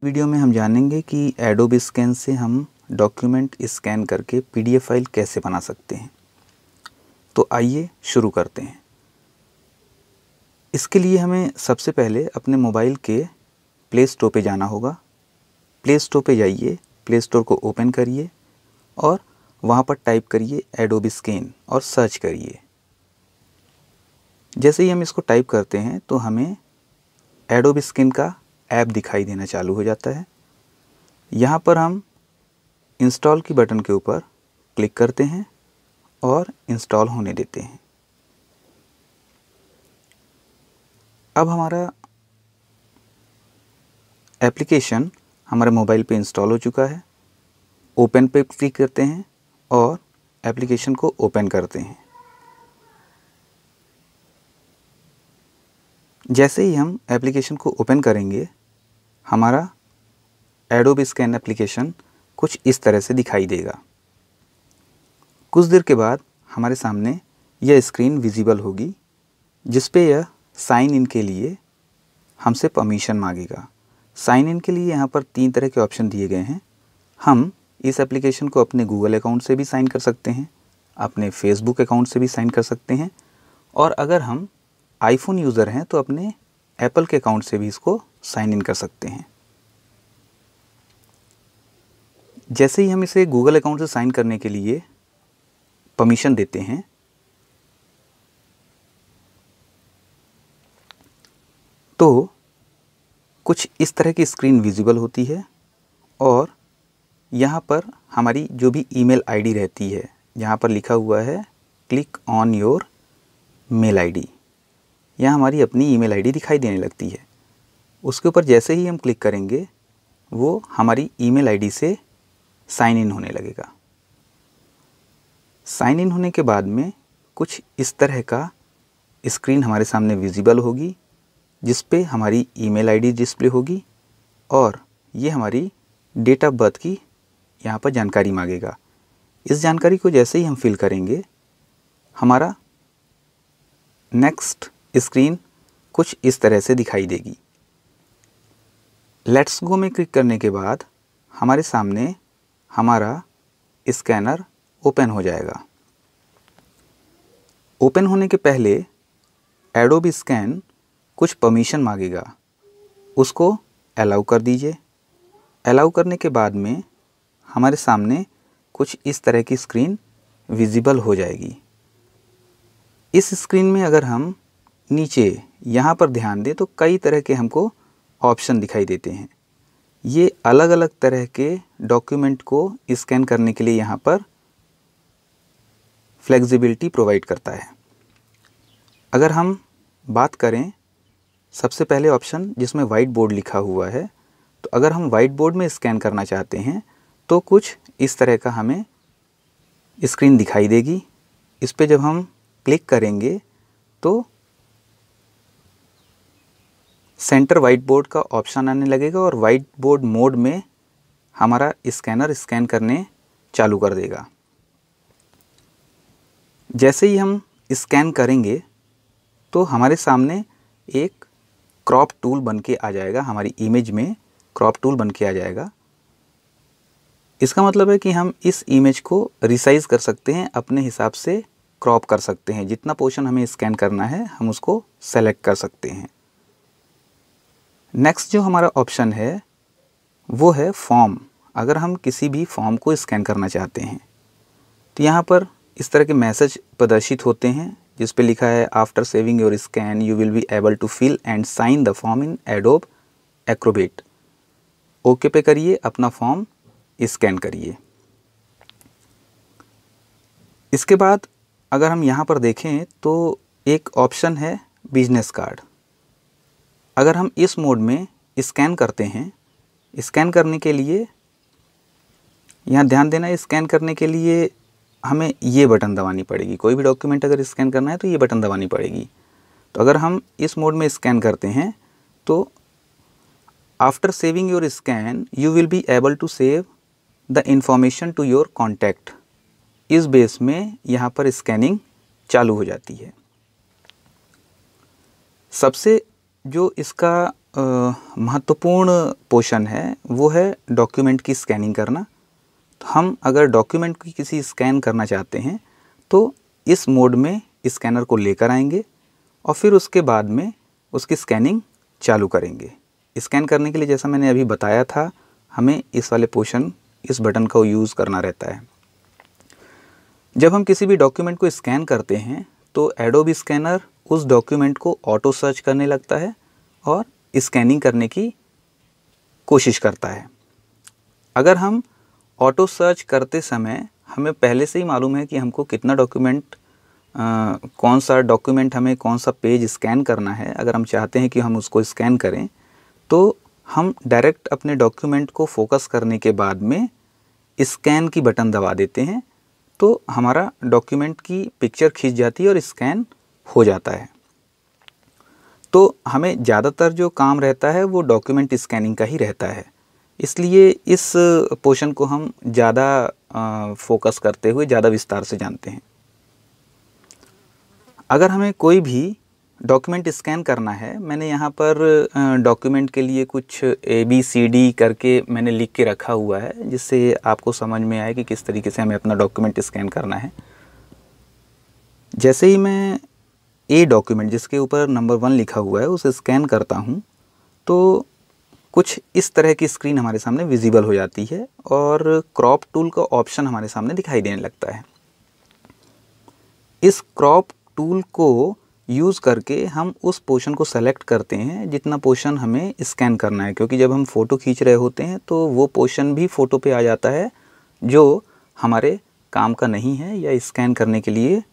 Video में हम जानेंगे कि एडोब स्कैन से हम डॉक्यूमेंट स्कैन करके पीडीएफ फाइल कैसे बना सकते हैं। तो आइए शुरू करते हैं। इसके लिए हमें सबसे पहले अपने मोबाइल के प्ले स्टोर पे जाना होगा। प्ले स्टोर पे जाइए, प्ले स्टोर को ओपन करिए और वहाँ पर टाइप करिए एडोब स्कैन और सर्च करिए। जैसे ही हम इसको टाइप करते हैं तो हमें एडोब स्कैन का ऐप दिखाई देना चालू हो जाता है। यहाँ पर हम इंस्टॉल की बटन के ऊपर क्लिक करते हैं और इंस्टॉल होने देते हैं। अब हमारा एप्लीकेशन हमारे मोबाइल पे इंस्टॉल हो चुका है। ओपन पे क्लिक करते हैं और एप्लीकेशन को ओपन करते हैं। जैसे ही हम एप्लीकेशन को ओपन करेंगे, हमारा एडोब स्कैन एप्लीकेशन कुछ इस तरह से दिखाई देगा। कुछ देर के बाद हमारे सामने यह स्क्रीन विजिबल होगी, जिस पे यह साइन इन के लिए हमसे परमिशन मांगेगा। साइन इन के लिए यहाँ पर 3 तरह के ऑप्शन दिए गए हैं। हम इस एप्लीकेशन को अपने गूगल अकाउंट से भी साइन कर सकते हैं, अपने फेसबुक अकाउंट से भी साइन कर सकते हैं, और अगर हम आईफोन यूज़र हैं तो अपने एप्पल के अकाउंट से भी इसको साइन इन कर सकते हैं। जैसे ही हम इसे गूगल अकाउंट से साइन करने के लिए परमिशन देते हैं, तो कुछ इस तरह की स्क्रीन विजिबल होती है और यहाँ पर हमारी जो भी ईमेल आईडी रहती है, यहाँ पर लिखा हुआ है click on your mail ID, यहाँ हमारी अपनी ईमेल आईडी दिखाई देने लगती है। उसके ऊपर जैसे ही हम क्लिक करेंगे, वो हमारी ईमेल आईडी से साइन इन होने लगेगा। साइन इन होने के बाद में कुछ इस तरह का स्क्रीन हमारे सामने विजिबल होगी, जिस पे हमारी ईमेल आईडी डिस्प्ले होगी और ये हमारी डेट ऑफ बर्थ की यहाँ पर जानकारी मांगेगा। इस जानकारी को जैसे ही हम फिल करेंगे, हमारा नेक्स्ट स्क्रीन कुछ इस तरह से दिखाई देगी। लेट्स गो में क्लिक करने के बाद हमारे सामने हमारा स्कैनर ओपन हो जाएगा। ओपन होने के पहले एडोब स्कैन कुछ परमिशन मांगेगा, उसको अलाउ कर दीजिए। अलाउ करने के बाद में हमारे सामने कुछ इस तरह की स्क्रीन विजिबल हो जाएगी। इस स्क्रीन में अगर हम नीचे यहाँ पर ध्यान दें तो कई तरह के हमको ऑप्शन दिखाई देते हैं। ये अलग अलग तरह के डॉक्यूमेंट को स्कैन करने के लिए यहाँ पर फ्लेक्सिबिलिटी प्रोवाइड करता है। अगर हम बात करें सबसे पहले ऑप्शन जिसमें वाइट बोर्ड लिखा हुआ है, तो अगर हम वाइट बोर्ड में स्कैन करना चाहते हैं तो कुछ इस तरह का हमें स्क्रीन दिखाई देगी। इस पे जब हम क्लिक करेंगे तो सेंटर वाइट बोर्ड का ऑप्शन आने लगेगा और वाइट बोर्ड मोड में हमारा स्कैनर स्कैन करने चालू कर देगा। जैसे ही हम स्कैन करेंगे तो हमारे सामने एक क्रॉप टूल बन के आ जाएगा, हमारी इमेज में क्रॉप टूल बन के आ जाएगा। इसका मतलब है कि हम इस इमेज को रिसाइज कर सकते हैं, अपने हिसाब से क्रॉप कर सकते हैं। जितना पोर्शन हमें स्कैन करना है हम उसको सेलेक्ट कर सकते हैं। नेक्स्ट जो हमारा ऑप्शन है वो है फॉर्म। अगर हम किसी भी फॉर्म को स्कैन करना चाहते हैं तो यहाँ पर इस तरह के मैसेज प्रदर्शित होते हैं, जिस पे लिखा है after saving your scan you will be able to fill and sign the form in Adobe Acrobat. Okay पे करिए, अपना फॉर्म स्कैन करिए। इसके बाद अगर हम यहाँ पर देखें तो एक ऑप्शन है बिजनेस कार्ड। अगर हम इस मोड में स्कैन करते हैं, स्कैन करने के लिए यहाँ ध्यान देना, स्कैन करने के लिए हमें ये बटन दबानी पड़ेगी। कोई भी डॉक्यूमेंट अगर स्कैन करना है तो ये बटन दबानी पड़ेगी। तो अगर हम इस मोड में स्कैन करते हैं तो after saving your scan you will be able to save the information to your contact. इस बेस में यहाँ पर स्कैनिंग चालू हो जाती है। सबसे जो इसका महत्वपूर्ण पोर्शन है वो है डॉक्यूमेंट की स्कैनिंग करना। तो हम अगर डॉक्यूमेंट की किसी स्कैन करना चाहते हैं तो इस मोड में स्कैनर को लेकर आएंगे और फिर उसके बाद में उसकी स्कैनिंग चालू करेंगे। स्कैन करने के लिए जैसा मैंने अभी बताया था, हमें इस वाले पोर्शन, इस बटन का यूज़ करना रहता है। जब हम किसी भी डॉक्यूमेंट को स्कैन करते हैं तो एडोब स्कैनर उस डॉक्यूमेंट को ऑटो सर्च करने लगता है और स्कैनिंग करने की कोशिश करता है। अगर हम ऑटो सर्च करते समय हमें पहले से ही मालूम है कि हमको कितना डॉक्यूमेंट, कौन सा डॉक्यूमेंट हमें कौन सा पेज स्कैन करना है, अगर हम चाहते हैं कि हम उसको स्कैन करें तो हम डायरेक्ट अपने डॉक्यूमेंट को फोकस करने के बाद में स्कैन की बटन दबा देते हैं तो हमारा डॉक्यूमेंट की पिक्चर खींच जाती है और स्कैन हो जाता है। तो हमें ज़्यादातर जो काम रहता है वो डॉक्यूमेंट स्कैनिंग का ही रहता है, इसलिए इस पोर्शन को हम ज़्यादा फोकस करते हुए ज़्यादा विस्तार से जानते हैं। अगर हमें कोई भी डॉक्यूमेंट स्कैन करना है, मैंने यहाँ पर डॉक्यूमेंट के लिए कुछ ABCD करके मैंने लिख के रखा हुआ है जिससे आपको समझ में आए कि किस तरीके से हमें अपना डॉक्यूमेंट स्कैन करना है। जैसे ही मैं ए डॉक्यूमेंट जिसके ऊपर नंबर 1 लिखा हुआ है उसे स्कैन करता हूँ तो कुछ इस तरह की स्क्रीन हमारे सामने विजिबल हो जाती है और क्रॉप टूल का ऑप्शन हमारे सामने दिखाई देने लगता है। इस क्रॉप टूल को यूज़ करके हम उस पोर्शन को सेलेक्ट करते हैं जितना पोर्शन हमें स्कैन करना है, क्योंकि जब हम फ़ोटो खींच रहे होते हैं तो वो पोर्शन भी फ़ोटो पे आ जाता है जो हमारे काम का नहीं है या स्कैन करने के लिए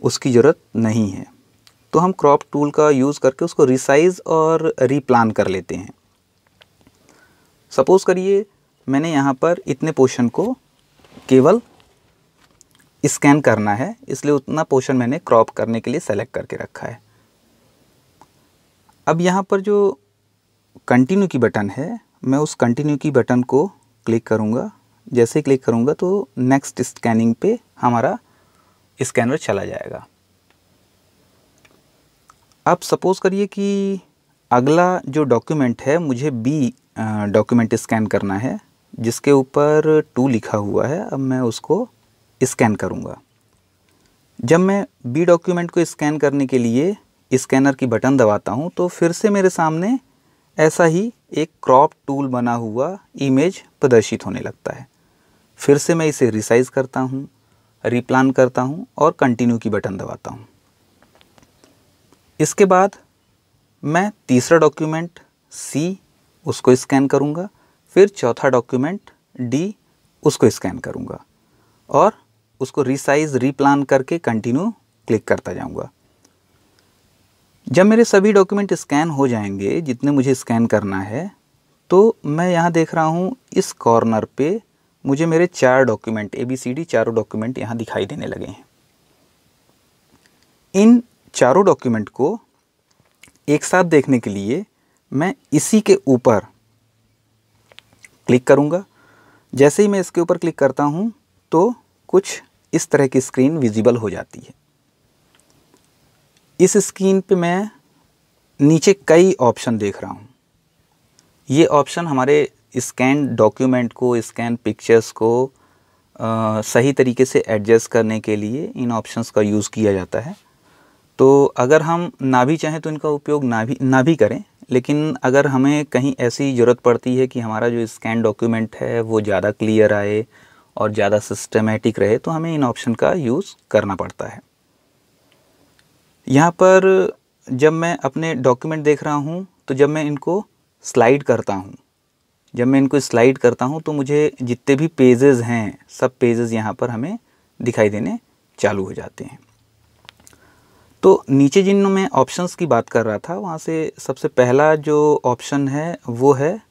उसकी ज़रूरत नहीं है। तो हम क्रॉप टूल का यूज़ करके उसको रिसाइज़ और रीप्लान कर लेते हैं। सपोज़ करिए मैंने यहाँ पर इतने पोर्शन को केवल स्कैन करना है, इसलिए उतना पोर्शन मैंने क्रॉप करने के लिए सेलेक्ट करके रखा है। अब यहाँ पर जो कंटिन्यू की बटन है, मैं उस कंटिन्यू की बटन को क्लिक करूँगा। जैसे ही क्लिक करूँगा तो नेक्स्ट स्कैनिंग पे हमारा स्कैनर चला जाएगा। अब सपोज़ करिए कि अगला जो डॉक्यूमेंट है मुझे बी डॉक्यूमेंट स्कैन करना है जिसके ऊपर 2 लिखा हुआ है। अब मैं उसको स्कैन करूँगा। जब मैं बी डॉक्यूमेंट को स्कैन करने के लिए स्कैनर की बटन दबाता हूँ तो फिर से मेरे सामने ऐसा ही एक क्रॉप टूल बना हुआ इमेज प्रदर्शित होने लगता है। फिर से मैं इसे रिसाइज़ करता हूँ, रीप्लान करता हूँ और कंटिन्यू की बटन दबाता हूँ। इसके बाद मैं तीसरा डॉक्यूमेंट सी उसको स्कैन करूँगा, फिर चौथा डॉक्यूमेंट डी उसको स्कैन करूँगा और उसको रिसाइज़ रीप्लान करके कंटिन्यू क्लिक करता जाऊँगा। जब मेरे सभी डॉक्यूमेंट स्कैन हो जाएंगे जितने मुझे स्कैन करना है तो मैं यहाँ देख रहा हूँ इस कॉर्नर पे मुझे मेरे 4 डॉक्यूमेंट ABCD चारों डॉक्यूमेंट यहाँ दिखाई देने लगे हैं। इन चारों डॉक्यूमेंट को एक साथ देखने के लिए मैं इसी के ऊपर क्लिक करूँगा। जैसे ही मैं इसके ऊपर क्लिक करता हूँ तो कुछ इस तरह की स्क्रीन विजिबल हो जाती है। इस स्क्रीन पे मैं नीचे कई ऑप्शन देख रहा हूँ। ये ऑप्शन हमारे स्कैन डॉक्यूमेंट को, स्कैन पिक्चर्स को सही तरीके से एडजस्ट करने के लिए इन ऑप्शंस का यूज़ किया जाता है। तो अगर हम ना भी चाहें तो इनका उपयोग ना भी करें, लेकिन अगर हमें कहीं ऐसी ज़रूरत पड़ती है कि हमारा जो स्कैन डॉक्यूमेंट है वो ज़्यादा क्लियर आए और ज़्यादा सिस्टमेटिक रहे तो हमें इन ऑप्शन का यूज़ करना पड़ता है। यहाँ पर जब मैं अपने डॉक्यूमेंट देख रहा हूँ तो जब मैं इनको स्लाइड करता हूँ तो मुझे जितने भी पेजेस हैं सब पेजेस यहाँ पर हमें दिखाई देने चालू हो जाते हैं। तो नीचे जिन मैं ऑप्शंस की बात कर रहा था वहाँ से सबसे पहला जो ऑप्शन है वो है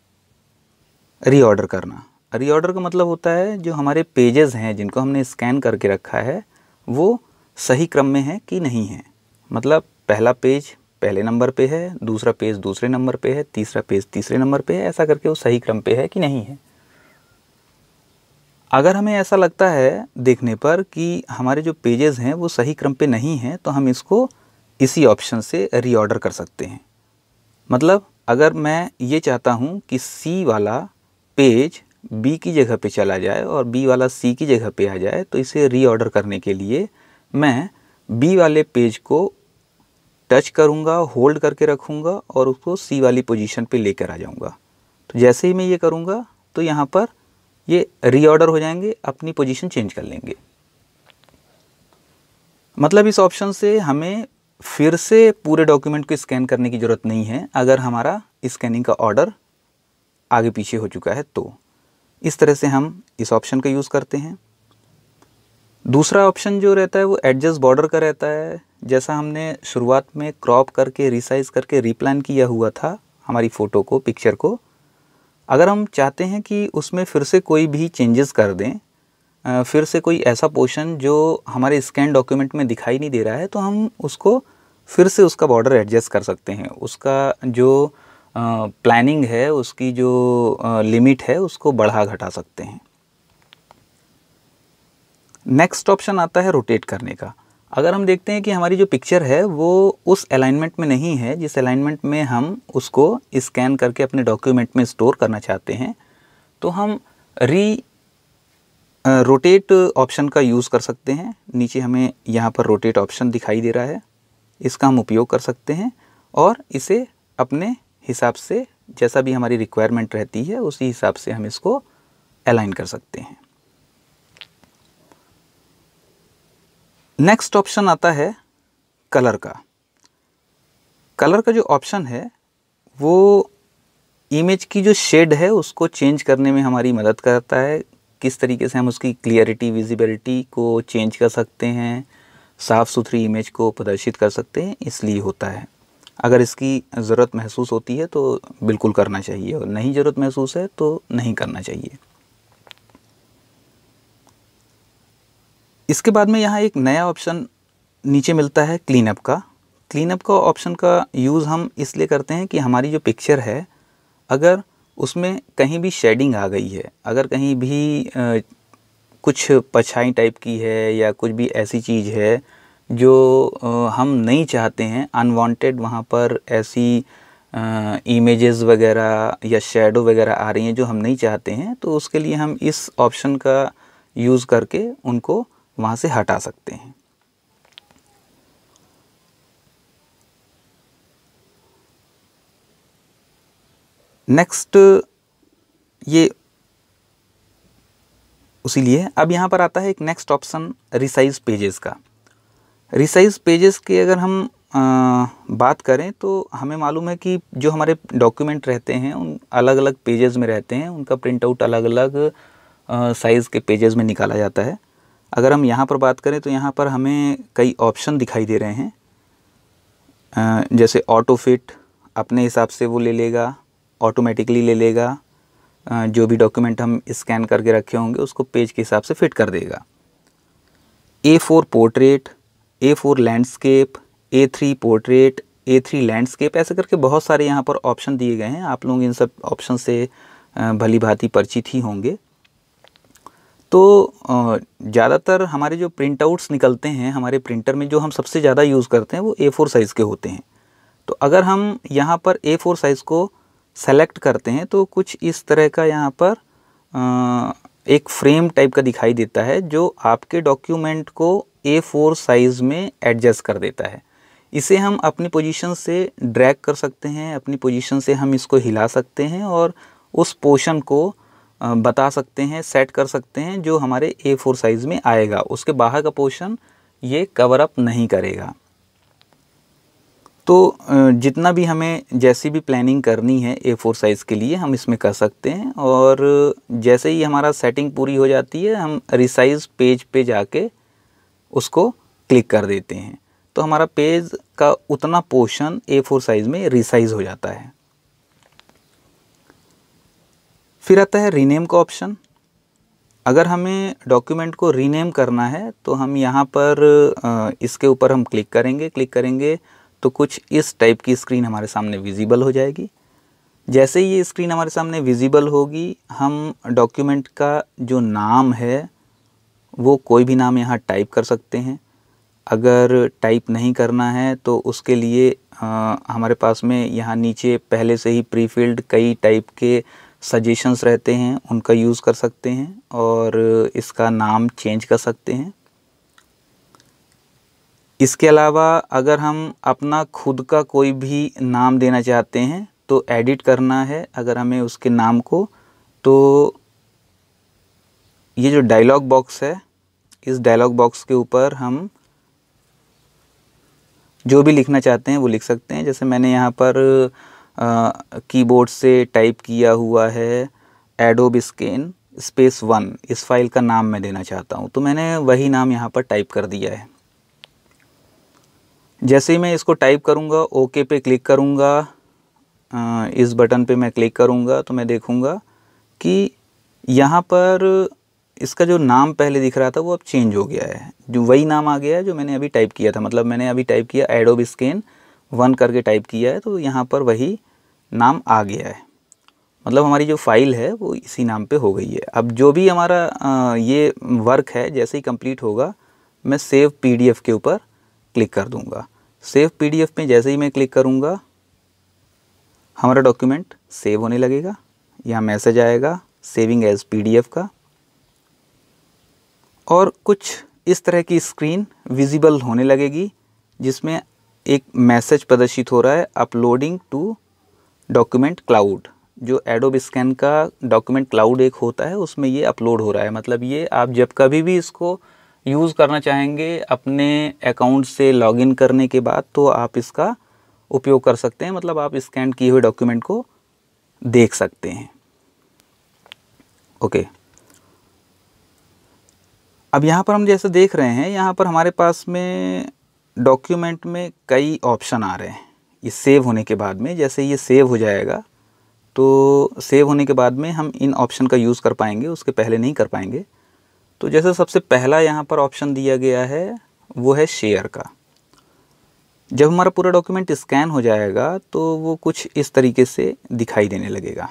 रीऑर्डर करना। रीऑर्डर का मतलब होता है जो हमारे पेजेस हैं जिनको हमने स्कैन करके रखा है वो सही क्रम में है कि नहीं है। मतलब पहला पेज पहले नंबर पे है, दूसरा पेज दूसरे नंबर पे है, तीसरा पेज तीसरे नंबर पे है, ऐसा करके वो सही क्रम पे है कि नहीं है। अगर हमें ऐसा लगता है देखने पर कि हमारे जो पेजेस हैं वो सही क्रम पे नहीं हैं तो हम इसको इसी ऑप्शन से रीऑर्डर कर सकते हैं। मतलब अगर मैं ये चाहता हूँ कि C वाला पेज B की जगह पे चला जाए और B वाला C की जगह पे आ जाए, तो इसे रीऑर्डर करने के लिए मैं B वाले पेज को टच करूँगा, होल्ड करके रखूँगा और उसको C वाली पोजीशन पे लेकर आ जाऊँगा। तो जैसे ही मैं ये करूँगा तो यहाँ पर ये रीऑर्डर हो जाएंगे, अपनी पोजीशन चेंज कर लेंगे। मतलब इस ऑप्शन से हमें फिर से पूरे डॉक्यूमेंट को स्कैन करने की ज़रूरत नहीं है अगर हमारा स्कैनिंग का ऑर्डर आगे पीछे हो चुका है। तो इस तरह से हम इस ऑप्शन का यूज़ करते हैं। दूसरा ऑप्शन जो रहता है वो एडजस्ट बॉर्डर का रहता है। जैसा हमने शुरुआत में क्रॉप करके, रिसाइज़ करके, रीप्लान किया हुआ था हमारी फ़ोटो को, पिक्चर को, अगर हम चाहते हैं कि उसमें फिर से कोई भी चेंजेस कर दें, फिर से कोई ऐसा पोर्शन जो हमारे स्कैन डॉक्यूमेंट में दिखाई नहीं दे रहा है, तो हम उसको फिर से उसका बॉर्डर एडजस्ट कर सकते हैं। उसका जो प्लानिंग है, उसकी जो लिमिट है, उसको बढ़ा घटा सकते हैं। नेक्स्ट ऑप्शन आता है रोटेट करने का। अगर हम देखते हैं कि हमारी जो पिक्चर है वो उस अलाइनमेंट में नहीं है जिस अलाइनमेंट में हम उसको स्कैन करके अपने डॉक्यूमेंट में स्टोर करना चाहते हैं, तो हम रोटेट ऑप्शन का यूज़ कर सकते हैं। नीचे हमें यहाँ पर रोटेट ऑप्शन दिखाई दे रहा है, इसका हम उपयोग कर सकते हैं और इसे अपने हिसाब से, जैसा भी हमारी रिक्वायरमेंट रहती है उसी हिसाब से हम इसको अलाइन कर सकते हैं। नेक्स्ट ऑप्शन आता है कलर का। कलर का जो ऑप्शन है वो इमेज की जो शेड है उसको चेंज करने में हमारी मदद करता है। किस तरीके से हम उसकी क्लियरिटी, विजिबिलिटी को चेंज कर सकते हैं, साफ़ सुथरी इमेज को प्रदर्शित कर सकते हैं, इसलिए होता है। अगर इसकी ज़रूरत महसूस होती है तो बिल्कुल करना चाहिए और नहीं ज़रूरत महसूस है तो नहीं करना चाहिए। इसके बाद में यहाँ एक नया ऑप्शन नीचे मिलता है क्लीनअप का। क्लीनअप का ऑप्शन का यूज़ हम इसलिए करते हैं कि हमारी जो पिक्चर है, अगर उसमें कहीं भी शेडिंग आ गई है, अगर कहीं भी कुछ परछाई टाइप की है या कुछ भी ऐसी चीज़ है जो हम नहीं चाहते हैं, अनवांटेड वहाँ पर ऐसी इमेजेस वगैरह या शैडो वगैरह आ रही हैं जो हम नहीं चाहते हैं, तो उसके लिए हम इस ऑप्शन का यूज़ करके उनको वहाँ से हटा सकते हैं। नेक्स्ट ये उसी लिए अब यहाँ पर आता है एक नेक्स्ट ऑप्शन रिसाइज पेजेस का। रिसाइज पेजेस की अगर हम बात करें तो हमें मालूम है कि जो हमारे डॉक्यूमेंट रहते हैं उन अलग अलग पेजेस में रहते हैं, उनका प्रिंट आउट अलग अलग साइज़ के पेजेस में निकाला जाता है। अगर हम यहाँ पर बात करें तो यहाँ पर हमें कई ऑप्शन दिखाई दे रहे हैं, जैसे ऑटो फिट, अपने हिसाब से वो ले लेगा, ऑटोमेटिकली ले लेगा, जो भी डॉक्यूमेंट हम स्कैन करके रखे होंगे उसको पेज के हिसाब से फिट कर देगा। A4 portrait, A4 landscape, A3 portrait, A3 landscape, ऐसे करके बहुत सारे यहाँ पर ऑप्शन दिए गए हैं। आप लोग इन सब ऑप्शन से भली भांति परिचित ही होंगे। तो ज़्यादातर हमारे जो प्रिंट आउट्स निकलते हैं हमारे प्रिंटर में, जो हम सबसे ज़्यादा यूज़ करते हैं वो A4 साइज़ के होते हैं। तो अगर हम यहाँ पर A4 साइज़ को सेलेक्ट करते हैं तो कुछ इस तरह का यहाँ पर एक फ्रेम टाइप का दिखाई देता है जो आपके डॉक्यूमेंट को A4 साइज़ में एडजस्ट कर देता है। इसे हम अपनी पोजीशन से ड्रैग कर सकते हैं, अपनी पोजीशन से हम इसको हिला सकते हैं और उस पोर्शन को बता सकते हैं, सेट कर सकते हैं जो हमारे A4 साइज़ में आएगा। उसके बाहर का पोर्शन ये कवर अप नहीं करेगा। तो जितना भी हमें जैसी भी प्लानिंग करनी है A4 साइज़ के लिए हम इसमें कर सकते हैं। और जैसे ही हमारा सेटिंग पूरी हो जाती है हम रिसाइज़ पेज पे जाके उसको क्लिक कर देते हैं, तो हमारा पेज का उतना पोर्शन A4 साइज़ में रिसाइज़ हो जाता है। फिर आता है रीनेम का ऑप्शन। अगर हमें डॉक्यूमेंट को रीनेम करना है तो हम यहाँ पर इसके ऊपर हम क्लिक करेंगे तो कुछ इस टाइप की स्क्रीन हमारे सामने विजिबल हो जाएगी। जैसे ही ये स्क्रीन हमारे सामने विजिबल होगी, हम डॉक्यूमेंट का जो नाम है वो कोई भी नाम यहाँ टाइप कर सकते हैं। अगर टाइप नहीं करना है तो उसके लिए हमारे पास में यहाँ नीचे पहले से ही प्री फिल्ड कई टाइप के सजेशंस रहते हैं, उनका यूज़ कर सकते हैं और इसका नाम चेंज कर सकते हैं। इसके अलावा अगर हम अपना खुद का कोई भी नाम देना चाहते हैं तो एडिट करना है अगर हमें उसके नाम को, तो ये जो डायलॉग बॉक्स है, इस डायलॉग बॉक्स के ऊपर हम जो भी लिखना चाहते हैं वो लिख सकते हैं। जैसे मैंने यहाँ पर कीबोर्ड से टाइप किया हुआ है एडोब स्कैन -1, इस फाइल का नाम मैं देना चाहता हूँ, तो मैंने वही नाम यहाँ पर टाइप कर दिया है। जैसे ही मैं इसको टाइप करूँगा, ओके पे क्लिक करूँगा, इस बटन पे मैं क्लिक करूँगा तो मैं देखूँगा कि यहाँ पर इसका जो नाम पहले दिख रहा था वो अब चेंज हो गया है, जो वही नाम आ गया है जो मैंने अभी टाइप किया था। मतलब मैंने अभी टाइप किया एडोब स्कैन 1 करके टाइप किया है, तो यहाँ पर वही नाम आ गया है। मतलब हमारी जो फाइल है वो इसी नाम पे हो गई है। अब जो भी हमारा ये वर्क है जैसे ही कंप्लीट होगा, मैं सेव पीडीएफ के ऊपर क्लिक कर दूँगा। सेव पीडीएफ में जैसे ही मैं क्लिक करूँगा, हमारा डॉक्यूमेंट सेव होने लगेगा। यहाँ मैसेज आएगा सेविंग एज पीडीएफ का, और कुछ इस तरह की स्क्रीन विजिबल होने लगेगी जिसमें एक मैसेज प्रदर्शित हो रहा है अपलोडिंग टू डॉक्यूमेंट क्लाउड। जो एडोब स्कैन का डॉक्यूमेंट क्लाउड एक होता है, उसमें ये अपलोड हो रहा है। मतलब ये आप जब कभी भी इसको यूज़ करना चाहेंगे अपने अकाउंट से लॉगिन करने के बाद, तो आप इसका उपयोग कर सकते हैं। मतलब आप स्कैन किए हुए डॉक्यूमेंट को देख सकते हैं। ओके, अब यहाँ पर हम जैसे देख रहे हैं, यहाँ पर हमारे पास में डॉक्यूमेंट में कई ऑप्शन आ रहे हैं। ये सेव होने के बाद में, जैसे ये सेव हो जाएगा तो सेव होने के बाद में हम इन ऑप्शन का यूज़ कर पाएंगे, उसके पहले नहीं कर पाएंगे। तो जैसे सबसे पहला यहाँ पर ऑप्शन दिया गया है वो है शेयर का। जब हमारा पूरा डॉक्यूमेंट स्कैन हो जाएगा तो वो कुछ इस तरीके से दिखाई देने लगेगा।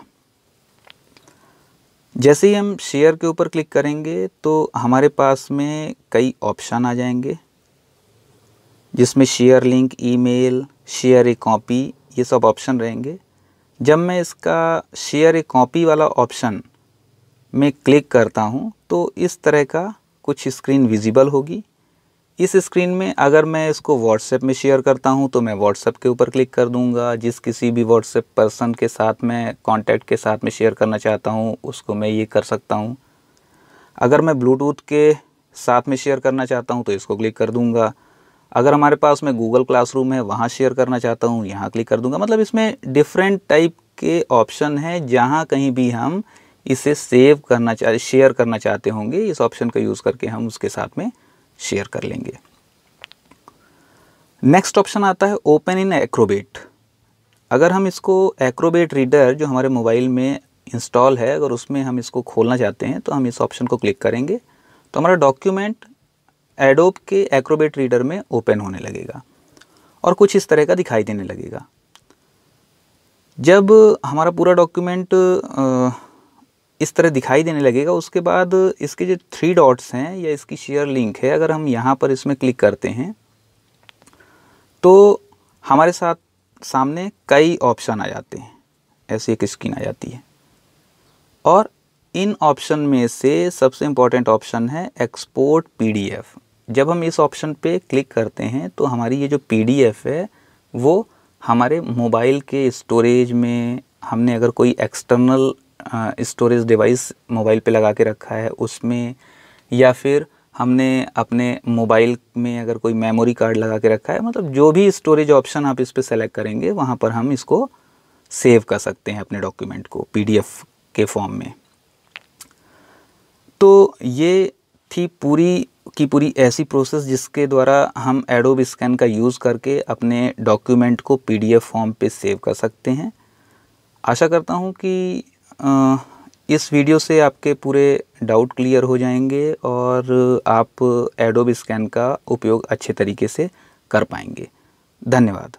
जैसे ही हम शेयर के ऊपर क्लिक करेंगे तो हमारे पास में कई ऑप्शन आ जाएंगे, जिसमें शेयर लिंक, ईमेल, शेयर ए कॉपी, ये सब ऑप्शन रहेंगे। जब मैं इसका शेयर ए कॉपी वाला ऑप्शन में क्लिक करता हूँ तो इस तरह का कुछ स्क्रीन विजिबल होगी। इस स्क्रीन में अगर मैं इसको व्हाट्सएप में शेयर करता हूँ तो मैं व्हाट्सएप के ऊपर क्लिक कर दूँगा। जिस किसी भी व्हाट्सएप पर्सन के साथ मैं कॉन्टैक्ट के साथ में शेयर करना चाहता हूँ उसको मैं ये कर सकता हूँ। अगर मैं ब्लूटूथ के साथ में शेयर करना चाहता हूँ तो इसको क्लिक कर दूँगा। अगर हमारे पास में गूगल क्लासरूम है, वहाँ शेयर करना चाहता हूँ, यहाँ क्लिक कर दूँगा। मतलब इसमें डिफरेंट टाइप के ऑप्शन हैं। जहाँ कहीं भी हम इसे शेयर करना चाहते होंगे, इस ऑप्शन का यूज़ करके हम उसके साथ में शेयर कर लेंगे। नेक्स्ट ऑप्शन आता है ओपन इन एक्रोबेट। अगर हम इसको एक्रोबेट रीडर जो हमारे मोबाइल में इंस्टॉल है, अगर उसमें हम इसको खोलना चाहते हैं तो हम इस ऑप्शन को क्लिक करेंगे तो हमारा डॉक्यूमेंट एडोब के एक्रोबेट रीडर में ओपन होने लगेगा और कुछ इस तरह का दिखाई देने लगेगा। जब हमारा पूरा डॉक्यूमेंट इस तरह दिखाई देने लगेगा, उसके बाद इसके जो 3 डॉट्स हैं या इसकी शेयर लिंक है, अगर हम यहाँ पर इसमें क्लिक करते हैं तो हमारे साथ सामने कई ऑप्शन आ जाते हैं। ऐसी एक स्क्रीन आ जाती है और इन ऑप्शन में से सबसे इम्पॉर्टेंट ऑप्शन है एक्सपोर्ट पीडीएफ। जब हम इस ऑप्शन पे क्लिक करते हैं तो हमारी ये जो पीडीएफ है वो हमारे मोबाइल के स्टोरेज में, हमने अगर कोई एक्सटर्नल स्टोरेज डिवाइस मोबाइल पे लगा के रखा है उसमें, या फिर हमने अपने मोबाइल में अगर कोई मेमोरी कार्ड लगा के रखा है, मतलब जो भी स्टोरेज ऑप्शन आप इस पर सेलेक्ट करेंगे वहाँ पर हम इसको सेव कर सकते हैं अपने डॉक्यूमेंट को पीडीएफ के फॉर्म में। तो ये थी पूरी की पूरी ऐसी प्रोसेस जिसके द्वारा हम एडोब स्कैन का यूज़ करके अपने डॉक्यूमेंट को पीडीएफ फॉर्म पे सेव कर सकते हैं। आशा करता हूँ कि इस वीडियो से आपके पूरे डाउट क्लियर हो जाएंगे और आप एडोब स्कैन का उपयोग अच्छे तरीके से कर पाएंगे। धन्यवाद।